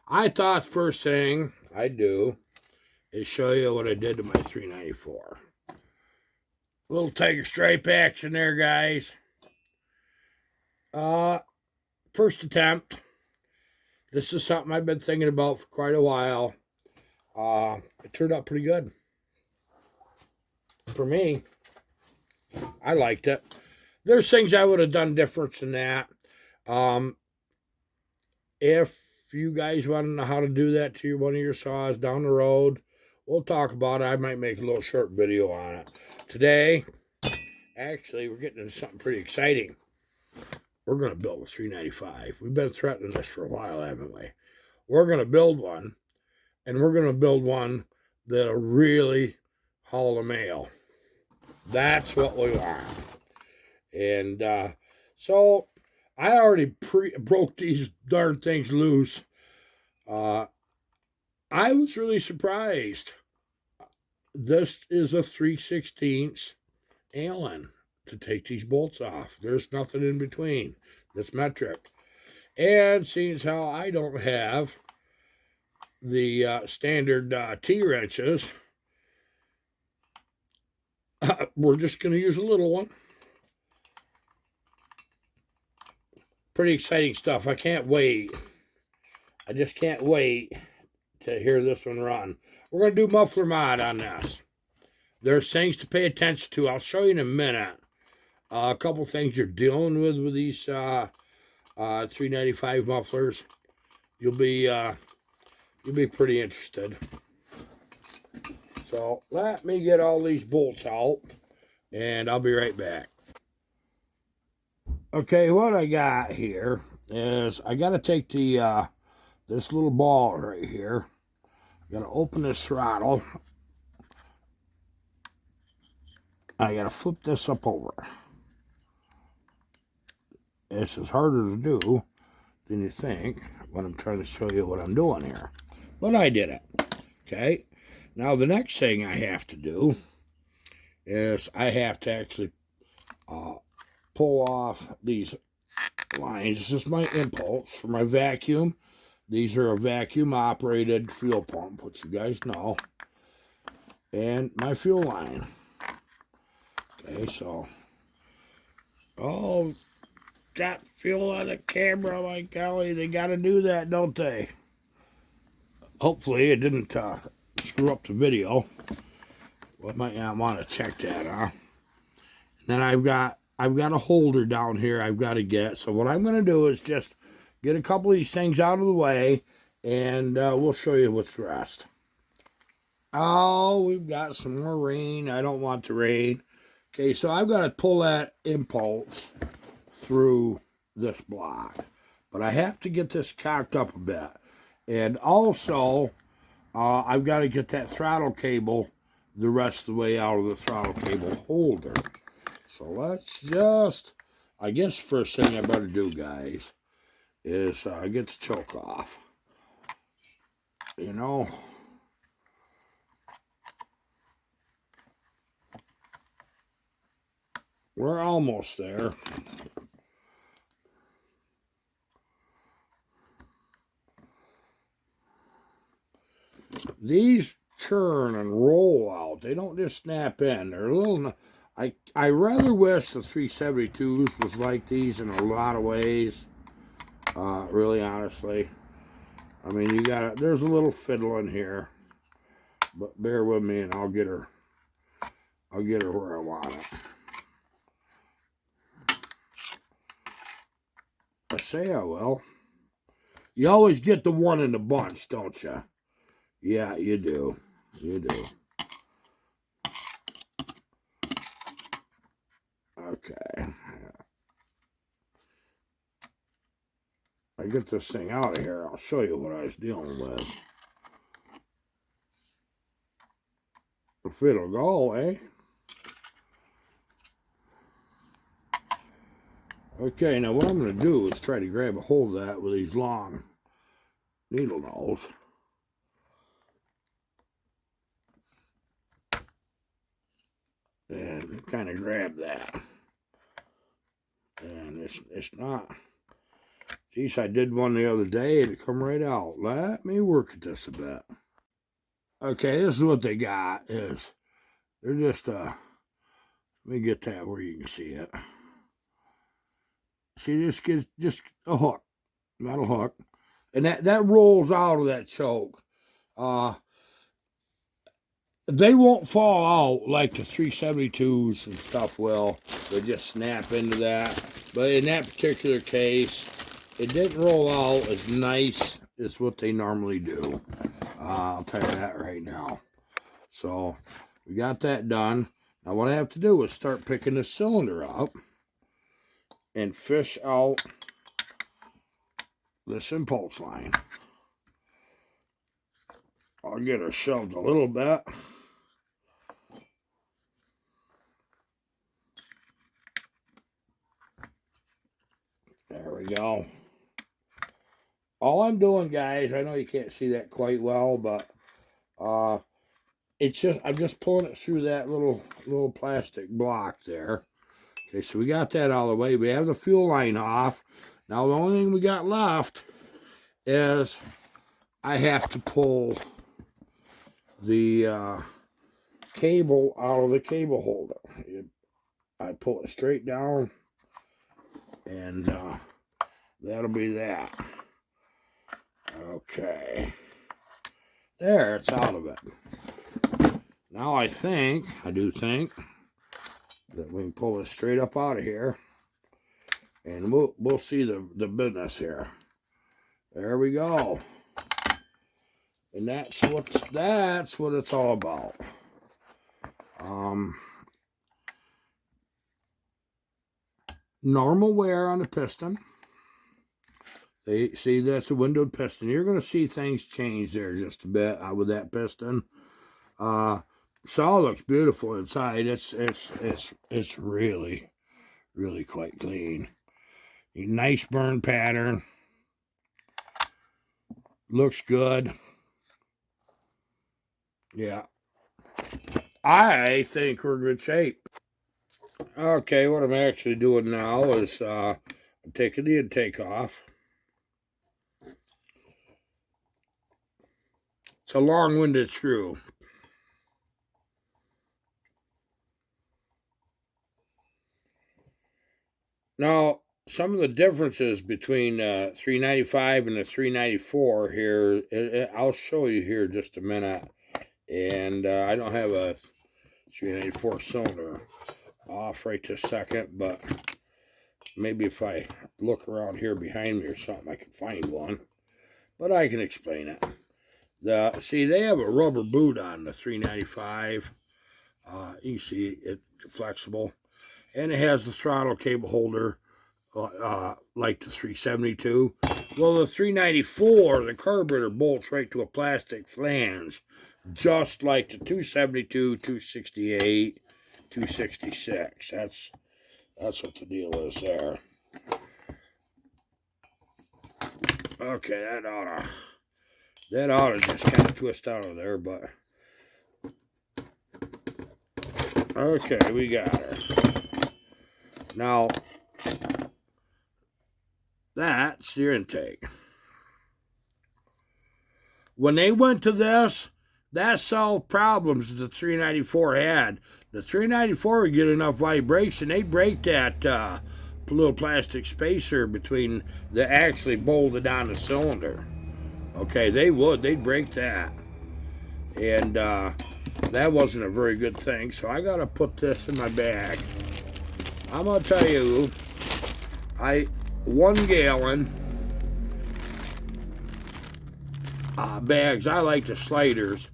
I thought first thing I'd do is show you what I did to my 394. Little tiger stripe action there, guys. Uh, First attempt. This is something I've been thinking about for quite a while. It turned out pretty good. For me, I liked it. There's things I would have done different than that. Um, if you guys want to know how to do that to one of your saws down the road, we'll talk about it. I might make a little short video on it. Today, actually, we're getting into something pretty exciting. We're going to build a 395. We've been threatening this for a while, haven't we? We're going to build one, and we're going to build one that'll really haul the mail. That's what we want. And so I already broke these darn things loose. I was really surprised. This is a 3/16 Allen to take these bolts off. There's nothing in between. This metric. And seeing as how I don't have the standard T-wrenches, we're just going to use a little one. Pretty exciting stuff. I can't wait. I just can't wait to hear this one run. We're going to do muffler mod on this. There's things to pay attention to. I'll show you in a minute. A couple things you're dealing with these 395 mufflers. You'll be pretty interested. So let me get all these bolts out, and I'll be right back. Okay, what I got here is I got to take the this little ball right here. I got to open this throttle. I got to flip this up over. This is harder to do than you think when I'm trying to show you what I'm doing here. But I did it. Okay. Now the next thing I have to do is I have to actually pull off these lines. This is my impulse for my vacuum. These are a vacuum operated fuel pump, which you guys know. And my fuel line. Okay, so got fuel on the camera, my golly, they gotta do that, don't they? Hopefully it didn't screw up the video. Well, might not want to check that, huh? And then I've got a holder down here I've got to get. So what I'm gonna do is just get a couple of these things out of the way, and we'll show you what's the rest. Oh, we've got some more rain. I don't want the rain. Okay, so I've got to pull that impulse through this block. But I have to get this cocked up a bit. And also, I've got to get that throttle cable the rest of the way out of the throttle cable holder. So let's just, I guess first thing I better do, guys, is get the choke off. You know, we're almost there. These churn and roll out. They don't just snap in. They're a little... I rather wish the 372s was like these in a lot of ways. Really, honestly. I mean, there's a little fiddle in here. But bear with me and I'll get her where I want it. I say I will. You always get the one in the bunch, don't you? Yeah, you do. You do. Okay. I get this thing out of here. I'll show you what I was dealing with. If it'll go, eh? Okay, now what I'm going to do is try to grab a hold of that with these long needle nose. And kind of grab that. And it's not Geez, I did one the other day and it come right out. Let me work at this a bit. Okay, this is what they got. Is they're just let me get that where you can see it. See, this gets just a hook, metal hook, and that rolls out of that choke. They won't fall out like the 372s and stuff will. They just snap into that. But in that particular case, it didn't roll out as nice as what they normally do. I'll tell you that right now. So we got that done. Now what I have to do is start picking the cylinder up and fish out this impulse line. I'll get her shoved a little bit. There we go. All I'm doing, guys, I know you can't see that quite well, but it's just I'm just pulling it through that little plastic block there. Okay, so we got that out of the way. We have the fuel line off. Now the only thing we got left is I have to pull the cable out of the cable holder. I pull it straight down, and that'll be that. Okay. There, it's out of it. Now I do think, that we can pull it straight up out of here, and we'll see the business here. There we go. And that's what it's all about. Normal wear on the piston. See, that's a windowed piston. You're going to see things change there just a bit with that piston. Saw looks beautiful inside. It's really, really quite clean. A nice burn pattern. Looks good. Yeah. I think we're in good shape. Okay, what I'm actually doing now is I'm taking the intake off. It's a long-winded screw. Now, some of the differences between 395 and the 394 here, I'll show you here in just a minute. And I don't have a 394 cylinder off right this second, but maybe if I look around here behind me or something, I can find one. But I can explain it. See, they have a rubber boot on the 395. You can see it's flexible. And it has the throttle cable holder like the 372. Well, the 394, the carburetor bolts right to a plastic flange, just like the 272, 268, 266. That's what the deal is there. Okay, that ought to just kind of twist out of there, but okay, we got her. Now, that's your intake. When they went to this, that solved problems that the 394 had. The 394 would get enough vibration, they'd break that little plastic spacer between the actually bolted on the cylinder. Okay, they'd break that. And that wasn't a very good thing, so I gotta put this in my bag. I'm gonna tell you, 1 gallon bags. I like the sliders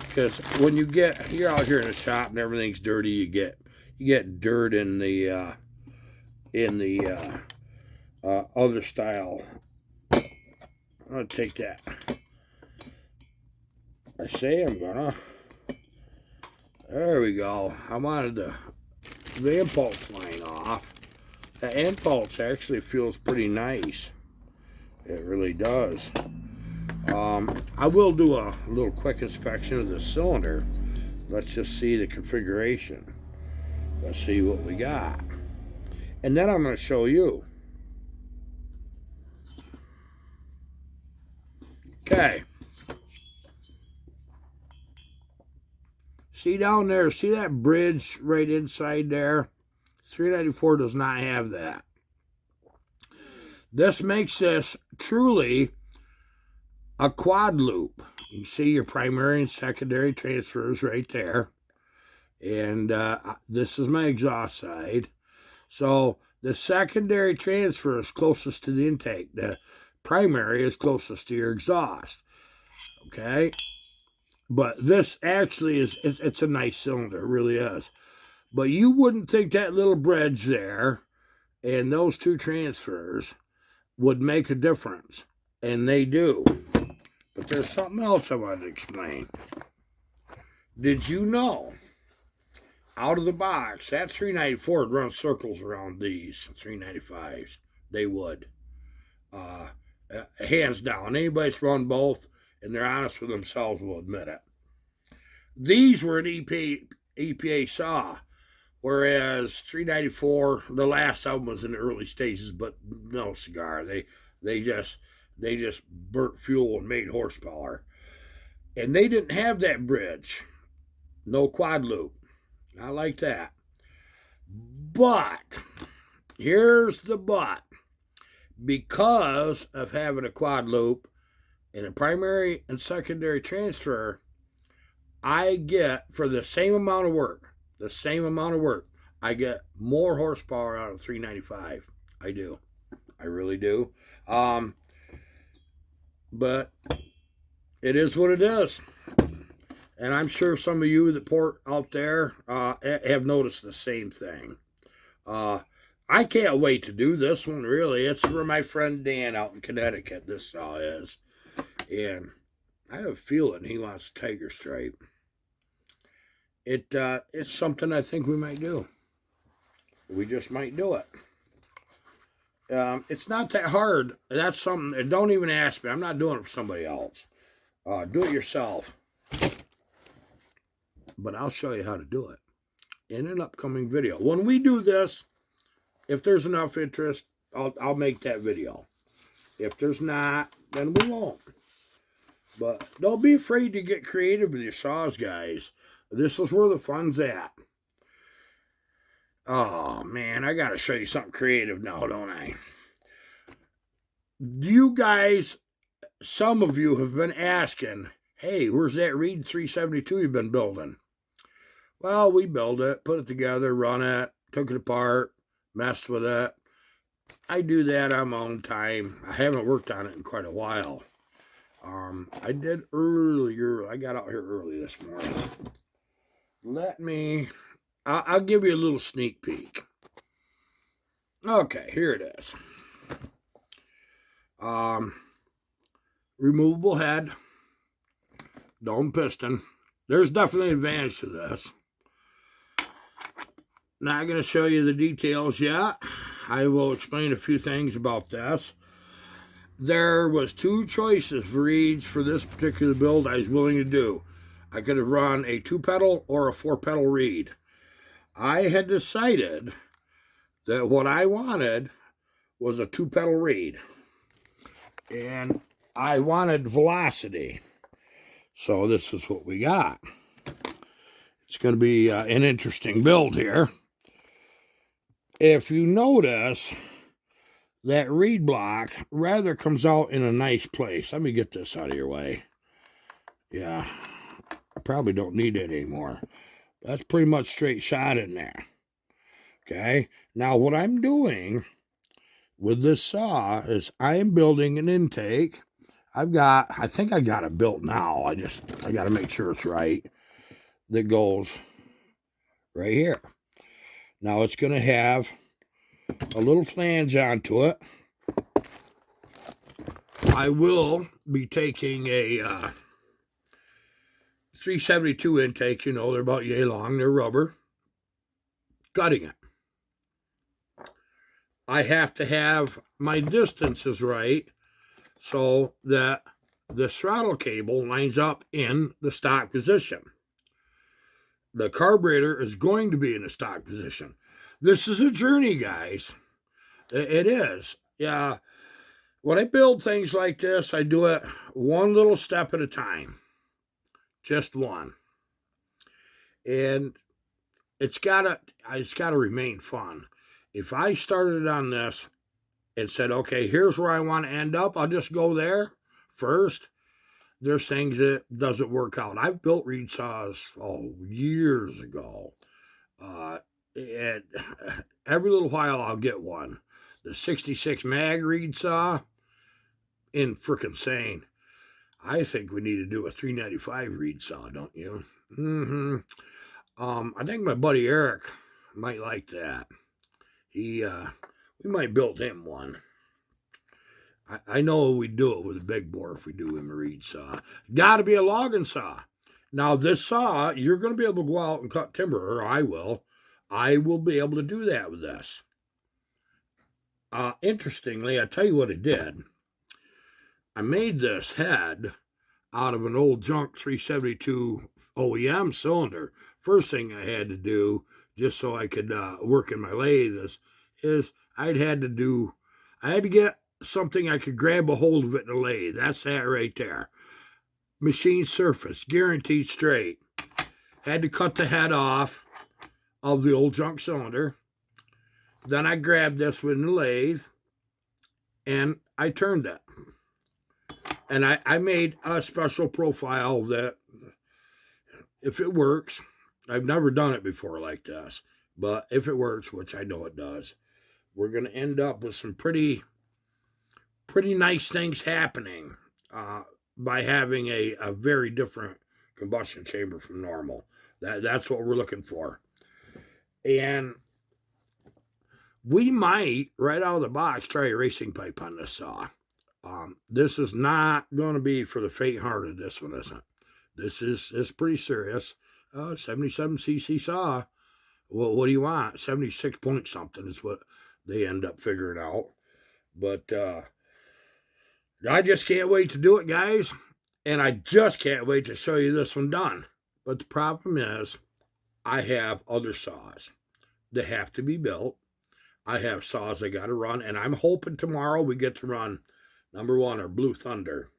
because when you're out here in the shop and everything's dirty, you get dirt in the other style. I'm gonna take that. I say I'm gonna. There we go. I wanted the impulse line off. The impulse actually feels pretty nice. It really does. I will do a little quick inspection of the cylinder. Let's just see the configuration. Let's see what we got. And then I'm going to show you. Okay. See down there, see that bridge right inside there? 394 does not have that. This makes this truly a quad loop. You see your primary and secondary transfers right there. And this is my exhaust side. So the secondary transfer is closest to the intake. The primary is closest to your exhaust. Okay? But this actually it's a nice cylinder. It really is. But you wouldn't think that little bridge there and those two transfers would make a difference. And they do. But there's something else I wanted to explain. Did you know, out of the box, that 394 would run circles around these 395s? They would. Hands down. Anybody's run both, and they're honest with themselves, will admit it. These were an EPA saw, whereas 394, the last album was in the early stages, but no cigar. They just burnt fuel and made horsepower. And they didn't have that bridge. No quad loop. Not like that. But, here's the but. Because of having a quad loop and a primary and secondary transfer, I get, for the same amount of work, I get more horsepower out of 395. I do. I really do. But it is what it is. And I'm sure some of you that port out there have noticed the same thing. I can't wait to do this one, really. It's for my friend Dan out in Connecticut, this saw is. And I have a feeling he wants a tiger stripe. It's something I think we might do. We just might do it. It's not that hard. That's something, don't even ask me. I'm not doing it for somebody else. Do it yourself. But I'll show you how to do it in an upcoming video. When we do this, if there's enough interest, I'll make that video. If there's not, then we won't. But don't be afraid to get creative with your saws, guys. This is where the fun's at. Oh, man, I got to show you something creative now, don't I? You guys, some of you have been asking, hey, where's that Reed 372 you've been building? Well, we built it, put it together, run it, took it apart, messed with it. I do that on my own time. I haven't worked on it in quite a while. I did earlier. I got out here early this morning. I'll give you a little sneak peek. Okay, here it is. Removable head, dome piston. There's definitely an advantage to this. Not going to show you the details yet. I will explain a few things about this. There was two choices for Reeds for this particular build I was willing to do. I could have run a 2-pedal or a 4-pedal Reed. I had decided that what I wanted was a 2-pedal Reed. And I wanted velocity. So this is what we got. It's going to be an interesting build here. If you notice, that reed block rather comes out in a nice place. Let me get this out of your way. Yeah, I probably don't need it anymore. That's pretty much straight shot in there. Okay, now what I'm doing with this saw is I am building an intake. I think I got it built now. I got to make sure it's right. That goes right here. Now it's going to have a little flange onto it. I will be taking a 372 intake. You know, they're about yay long. They're rubber. Cutting it. I have to have my distances right so that the throttle cable lines up in the stock position. The carburetor is going to be in the stock position. This is a journey, guys. It is. Yeah. When I build things like this, I do it one little step at a time, just one. And it's gotta remain fun. If I started on this and said, okay, here's where I want to end up, I'll just go there first. There's things that doesn't work out. I've built reed saws years ago. And every little while I'll get one. The 66 mag reed saw, in frickin' sane. I think we need to do a 395 reed saw, don't you? Mm-hmm. I think my buddy Eric might like that. We might build him one. I know we'd do it with a big bore if we do him a reed saw. Got to be a logging saw. Now, this saw, you're going to be able to go out and cut timber, or I will. I will be able to do that with this. Interestingly, I tell you what I did. I made this head out of an old junk 372 OEM cylinder. First thing I had to do, just so I could work in my lathe, is I had to get something I could grab a hold of it in the lathe. That's that right there. Machine surface, guaranteed straight. Had to cut the head off of the old junk cylinder. Then I grabbed this with the lathe and I turned it. And I made a special profile that, if it works, I've never done it before like this, but if it works, which I know it does, we're going to end up with some pretty nice things happening by having a very different combustion chamber from normal. That's what we're looking for. And we might, right out of the box, try a racing pipe on this saw. This is not going to be for the faint-hearted. This one isn't. This is pretty serious. 77cc saw. Well, what do you want? 76 point something is what they end up figuring out. But I just can't wait to do it, guys. And I just can't wait to show you this one done. But the problem is, I have other saws that have to be built. I have saws I got to run, and I'm hoping tomorrow we get to run number one, our Blue Thunder.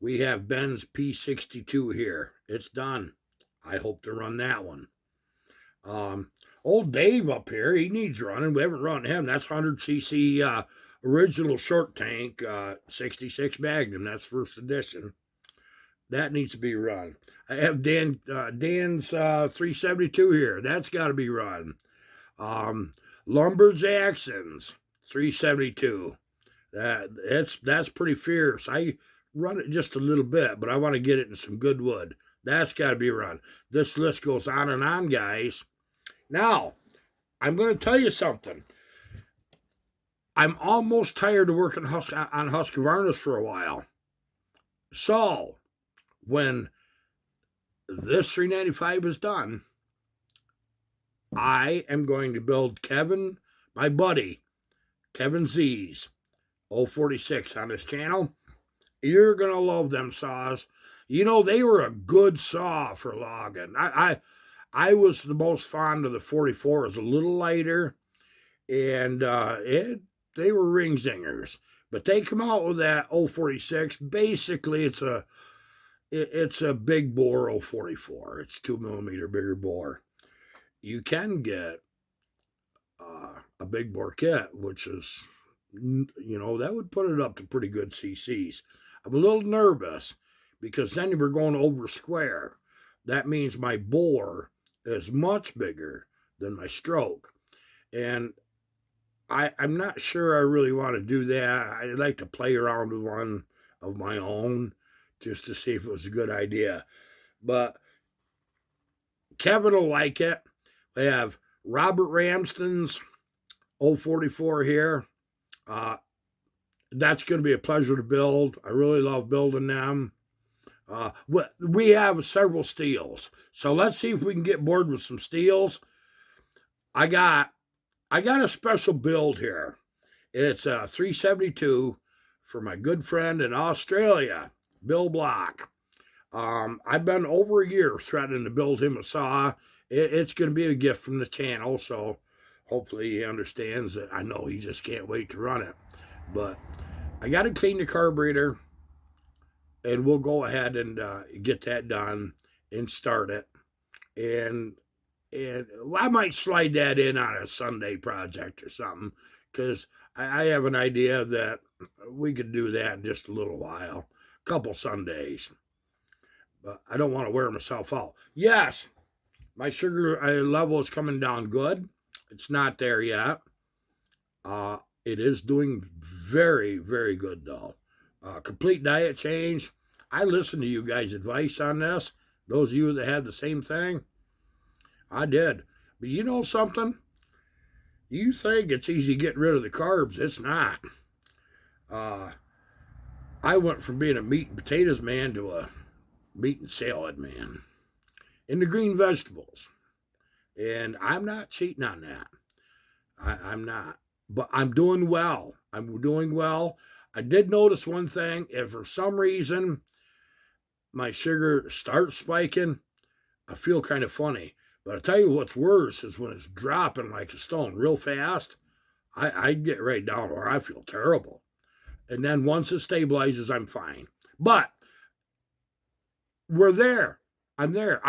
We have Ben's P62 here. It's done. I hope to run that one. Old Dave up here, he needs running. We haven't run him. That's 100cc original short tank, 66 Magnum. That's first edition. That needs to be run. I have Dan's 372 here. That's got to be run. Lumber Jackson's 372. That's pretty fierce. I run it just a little bit, but I want to get it in some good wood. That's got to be run. This list goes on and on, guys. Now, I'm going to tell you something. I'm almost tired of working on Husqvarna for a while. So, when this 395 is done, I am going to build Kevin, my buddy, Kevin Z's 046 on his channel. You're going to love them saws. You know, they were a good saw for logging. I was the most fond of the 44. It was a little lighter, and they were ring zingers. But they come out with that 046. Basically, it's a big bore 044. It's 2mm bigger bore. You can get a big bore kit, which is, that would put it up to pretty good CCs. I'm a little nervous because then we're going over square. That means my bore is much bigger than my stroke. And I'm not sure I really want to do that. I'd like to play around with one of my own just to see if it was a good idea. But Kevin will like it. We have Robert Ramsden's 044 here. That's going to be a pleasure to build. I really love building them. We have several steels. So let's see if we can get bored with some steels. I got a special build here. It's a 372 for my good friend in Australia, Bill Block. I've been over a year threatening to build him a saw. It's going to be a gift from the channel, so hopefully he understands that. I know he just can't wait to run it. But I got to clean the carburetor, and we'll go ahead and get that done and start it. And I might slide that in on a Sunday project or something, because I have an idea that we could do that in just a little while, a couple Sundays. But I don't want to wear myself out. Yes, my sugar level is coming down good. It's not there yet. It is doing very, very good though. Complete diet change. I listened to you guys' advice on this. Those of you that had the same thing, I did. But you know something? You think it's easy getting rid of the carbs. It's not. I went from being a meat and potatoes man to a meat and salad man. And the green vegetables. And I'm not cheating on that. I'm not. But I'm doing well. I'm doing well. I did notice one thing. If for some reason my sugar starts spiking, I feel kind of funny. But I tell you what's worse is when it's dropping like a stone real fast, I get right down where I feel terrible. And then once it stabilizes, I'm fine. But we're there. I'm there.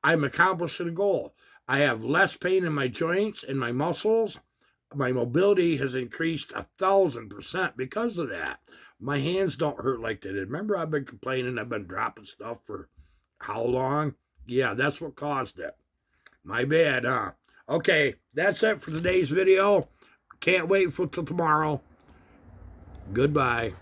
I'm accomplishing a goal. I have less pain in my joints and my muscles. My mobility has increased 1,000% because of that. My hands don't hurt like they did. Remember, I've been complaining I've been dropping stuff for how long? Yeah, that's what caused it. My bad, huh? Okay, that's it for today's video. Can't wait for till tomorrow. Goodbye.